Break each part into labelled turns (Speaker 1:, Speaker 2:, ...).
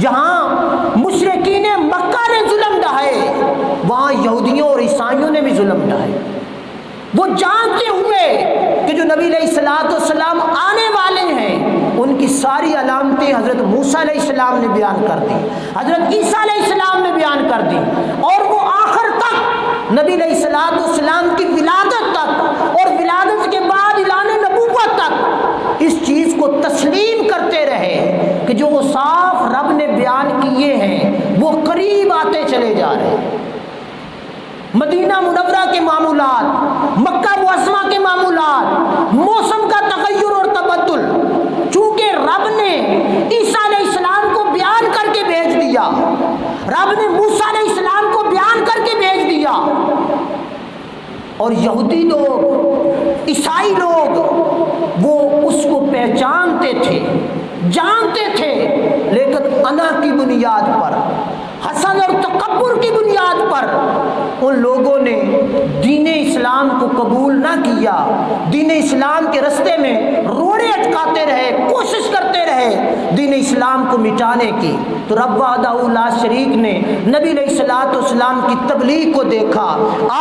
Speaker 1: جہاں مشرکین مکہ نے ظلم ڈھائے وہاں یہودیوں اور عیسائیوں نے بھی ظلم ڈھائے۔ وہ جانتے ہوئے کہ جو نبی علیہ الصلوۃ والسلام آنے والے ہیں ان کی ساری علامتیں حضرت موسیٰ علیہ السلام نے بیان کر دی، حضرت عیسیٰ علیہ السلام نے بیان کر دی، اور وہ آخر تک نبی علیہ الصلوۃ والسلام کی ولادت تک اور ولادت کے بعد اعلان نبوت تک اس چیز کو تسلیم کرتے رہے کہ جو اوصاف رب نے بیان کیے ہیں وہ قریب آتے چلے جا رہے ہیں۔ مدینہ منورہ کے معمولات، مکہ معظمہ کے معمولات، موسم کا تغیر اور تبدل، چونکہ رب نے عیسیٰ علیہ السلام کو بیان کر کے بھیج دیا، رب نے موسیٰ علیہ السلام کو بیان کر کے بھیج دیا، اور یہودی لوگ، عیسائی لوگ وہ اس کو پہچانتے تھے، جانتے تھے، لیکن انا کی بنیاد پر، حسد اور تکبر کی بنیاد پر ان لوگوں نے دین اسلام کو قبول نہ کیا، دین اسلام کے رستے میں روڑے اٹکاتے رہے، کوشش کرتے رہے دین اسلام کو مٹانے کی۔ تو رب وحدہ لا شریک نے نبی علیہ الصلوۃ والسلام کی تبلیغ کو دیکھا،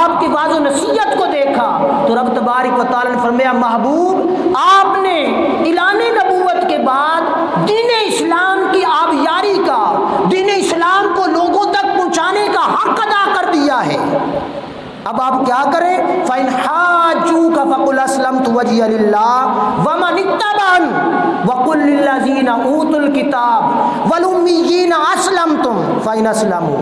Speaker 1: آپ کی واعظ و نصیحت کو دیکھا، تو رب تبارک و تعالیٰ نے فرمایا محبوب آپ نے اعلان نبوت کے بعد دین اسلام کی آبیاری کا، دین اسلام کو لوگوں تک پہنچانے کا حق ادا کر دیا ہے۔ اب آپ کیا کریں؟ فَإِنْ حَاجُّوكَ فَقُلْ أَسْلَمْتُ وَجْهِيَ لِلَّهِ وَمَنِ اتَّبَعَنِ وَقُلْ لِلَّذِينَ أُوتُوا الْكِتَابَ وَالْأُمِّيِّينَ أَسْلَمْتُمْ فَإِنْ أَسْلَمُوا